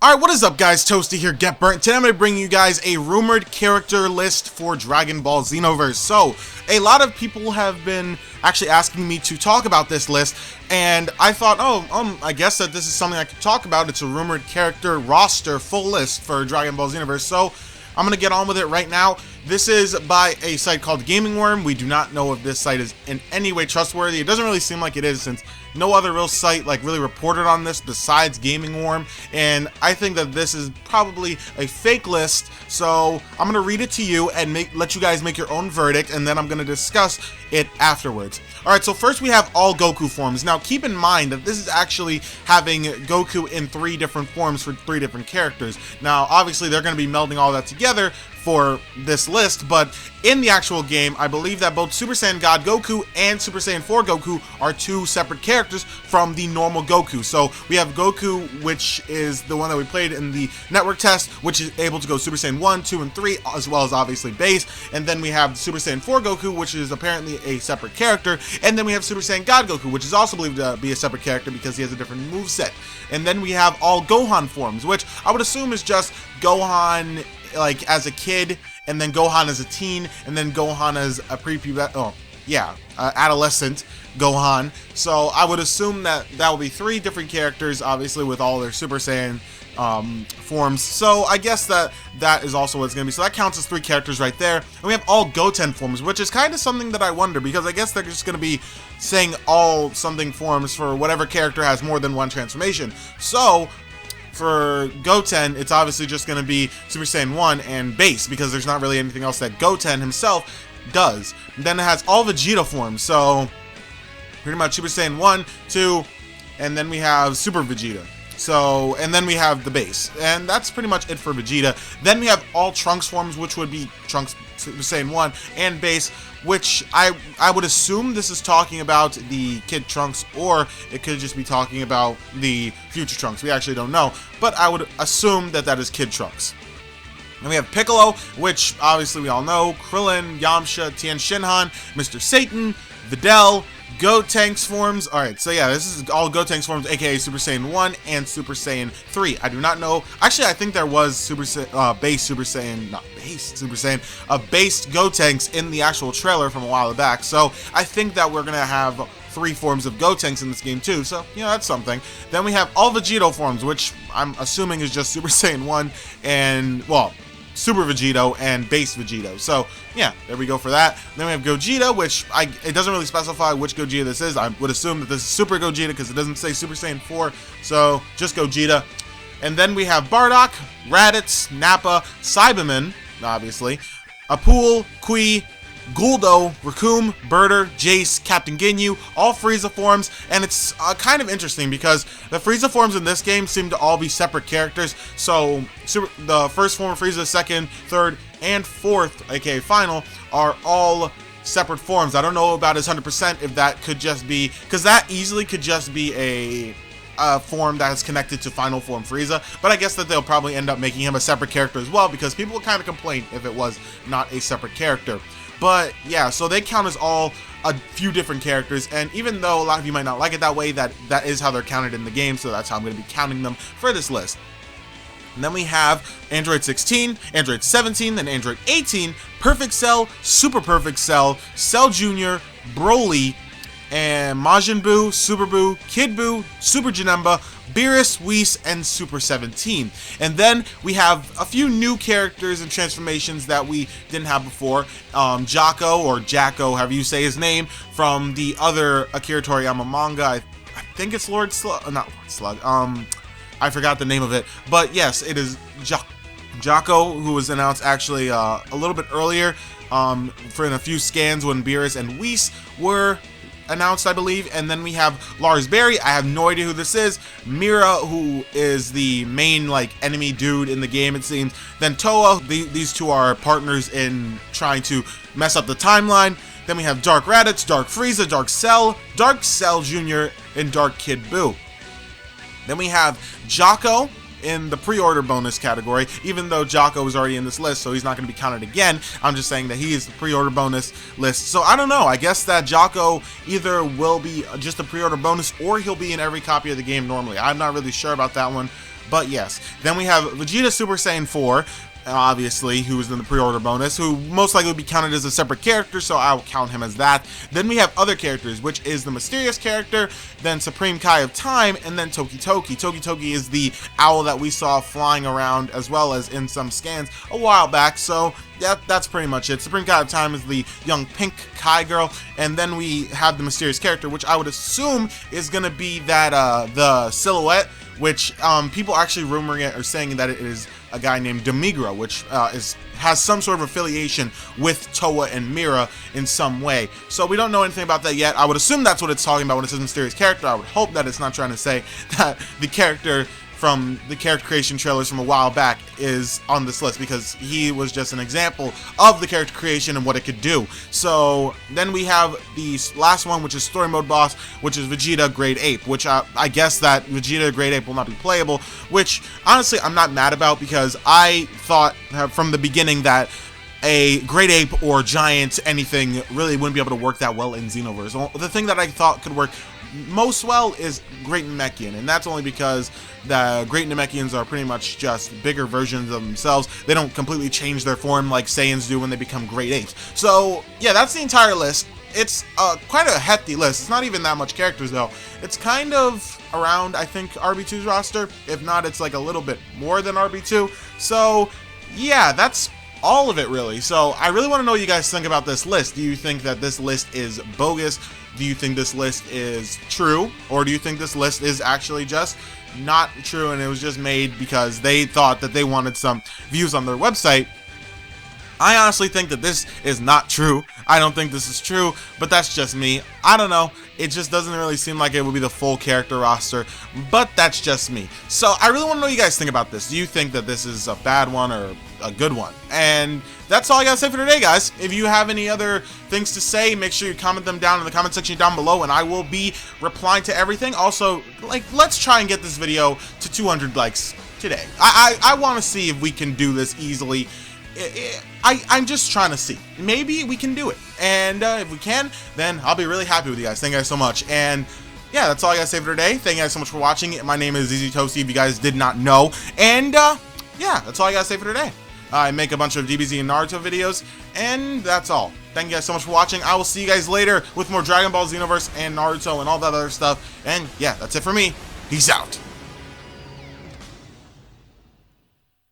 Alright, what is up guys, Toasty here, Get Burnt. Today I'm going to bring you guys a rumored character list for Dragon Ball Xenoverse. So, a lot of people have been actually asking me to talk about this list, and I thought, I guess that this is something I could talk about. It's a rumored character roster full list for Dragon Ball Xenoverse, so I'm going to get on with it right now. This is by a site called Gaming Worm. We do not know if this site is in any way trustworthy. It doesn't really seem like it is, since no other real site really reported on this besides Gaming Worm, and I think that this is probably a fake list. So I'm gonna read it to you and let you guys make your own verdict, and then I'm gonna discuss it afterwards. Alright, so first we have all Goku forms. Now keep in mind that this is actually having Goku in 3 different forms for 3 different characters. Now obviously they're going to be melding all that together for this list, but in the actual game, I believe that both Super Saiyan God Goku and Super Saiyan 4 Goku are 2 separate characters from the normal Goku. So we have Goku, which is the one that we played in the network test, which is able to go Super Saiyan 1, 2, and 3, as well as obviously base. And then we have Super Saiyan 4 Goku, which is apparently a separate character. And then we have Super Saiyan God Goku, which is also believed to be a separate character because he has a different moveset. And then we have all Gohan forms, which I would assume is just Gohan like as a kid, and then Gohan as a teen, and then Gohan as a adolescent Gohan. So I would assume that that will be 3 different characters, obviously with all their Super Saiyan forms. So I guess that is also what it's going to be. So that counts as 3 characters right there. And we have all Goten forms, which is kind of something that I wonder, because I guess they're just going to be saying all something forms for whatever character has more than one transformation. So for Goten, it's obviously just going to be Super Saiyan 1 and base, because there's not really anything else that Goten himself does. And then it has all Vegeta forms, so pretty much Super Saiyan 1, 2, and then we have Super Vegeta. So, and then we have the base, and that's pretty much it for Vegeta. Then we have all Trunks forms, which would be Trunks, Super Saiyan 1, and base, which I would assume this is talking about the Kid Trunks, or it could just be talking about the future Trunks. We actually don't know, but I would assume that that is Kid Trunks. Then we have Piccolo, which obviously we all know, Krillin, Yamcha, Tien Shinhan, Mr. Satan, Videl, Gotenks forms. Alright, so yeah, this is all Gotenks forms, aka Super Saiyan 1 and Super Saiyan 3. I do not know. Actually, I think there was base Super Saiyan Gotenks in the actual trailer from a while back. So I think that we're going to have 3 forms of Gotenks in this game too. So, you know, that's something. Then we have all Vegito forms, which I'm assuming is just Super Saiyan 1 and, well, Super Vegito and Base Vegito. So yeah, there we go for that. Then we have Gogeta, which it doesn't really specify which Gogeta this is. I would assume that this is Super Gogeta because it doesn't say Super Saiyan 4, so just Gogeta. And then we have Bardock, Raditz, Nappa, Cyberman, obviously, Apul, Kui, Guldo, Raccoon, Birder, Jace, Captain Ginyu, all Frieza forms, and it's kind of interesting because the Frieza forms in this game seem to all be separate characters. So the first form of Frieza, second, third, and fourth, aka final, are all separate forms. I don't know about his 100% if that could just be, because that easily could just be a form that is connected to final form Frieza, but I guess that they'll probably end up making him a separate character as well, because people would kind of complain if it was not a separate character. But yeah, so they count as all a few different characters, and even though a lot of you might not like it that way, that is how they're counted in the game, so that's how I'm going to be counting them for this list. And then we have Android 16, Android 17, then Android 18, Perfect Cell, Super Perfect Cell, Cell Jr., Broly, and Majin Buu, Super Buu, Kid Buu, Super Janemba, Beerus, Whis, and Super 17. And then we have a few new characters and transformations that we didn't have before. Jacko, or Jacko, however you say his name, from the other Akira Toriyama manga. I think it's Lord Slug, not Lord Slug, I forgot the name of it. But yes, it is Jacko, who was announced actually a little bit earlier, for in a few scans when Beerus and Whis were announced, I believe. And then we have Lars Berry. I have no idea who this is. Mira, who is the main enemy dude in the game, it seems. Then Toa. These two are partners in trying to mess up the timeline. Then we have Dark Raditz, Dark Frieza, Dark Cell Jr., and Dark Kid Buu. Then we have Jocko in the pre-order bonus category, even though Jocko is already in this list, so he's not going to be counted again. I'm just saying that he is the pre-order bonus list. So I don't know. I guess that Jocko either will be just a pre-order bonus or he'll be in every copy of the game normally. I'm not really sure about that one. But yes, then we have Vegeta Super Saiyan 4, obviously, who is in the pre-order bonus, who most likely would be counted as a separate character, so I'll count him as that. Then we have other characters, which is the Mysterious character, then Supreme Kai of Time, and then Toki Toki. Toki Toki is the owl that we saw flying around, as well as in some scans a while back, so that's pretty much it. Supreme Kai of Time is the young pink Kai girl, and then we have the Mysterious character, which I would assume is going to be that, the silhouette, which people are actually rumoring it or saying that it is a guy named Demigra, which has some sort of affiliation with Toa and Mira in some way. So we don't know anything about that yet. I would assume that's what it's talking about when it says Mysterious character. I would hope that it's not trying to say that the character from the character creation trailers from a while back is on this list, because he was just an example of the character creation and what it could do. So then we have the last one, which is story mode boss, which is Vegeta Great Ape, which I guess that Vegeta Great Ape will not be playable, which honestly I'm not mad about, because I thought from the beginning that a Great Ape or Giant anything really wouldn't be able to work that well in Xenoverse. The thing that I thought could work most well is Great Namekian, and that's only because the Great Namekians are pretty much just bigger versions of themselves. They don't completely change their form like Saiyans do when they become Great Apes. So yeah, that's the entire list. It's quite a hefty list. It's not even that much characters though. It's kind of around, I think, RB2's roster. If not, it's like a little bit more than RB2. So yeah, that's all of it really. So I really want to know what you guys think about this list. Do you think that this list is bogus? Do you think this list is true? Or do you think this list is actually just not true and it was just made because they thought that they wanted some views on their website? I honestly think that this is not true. I don't think this is true, but that's just me. I don't know. It just doesn't really seem like it would be the full character roster, but that's just me. So I really want to know what you guys think about this. Do you think that this is a bad one or a good one? And that's all I gotta say for today, guys. If you have any other things to say, make sure you comment them down in the comment section down below, and I will be replying to everything. Also, let's try and get this video to 200 likes today. I want to see if we can do this easily. I'm just trying to see. Maybe we can do it. And if we can, then I'll be really happy with you guys. Thank you guys so much. And yeah, that's all I gotta say for today. Thank you guys so much for watching. My name is Easy Toasty, if you guys did not know. And yeah, that's all I gotta say for today. I make a bunch of DBZ and Naruto videos, and that's all. Thank you guys so much for watching. I will see you guys later with more Dragon Ball Xenoverse and Naruto and all that other stuff. And yeah, that's it for me. Peace out.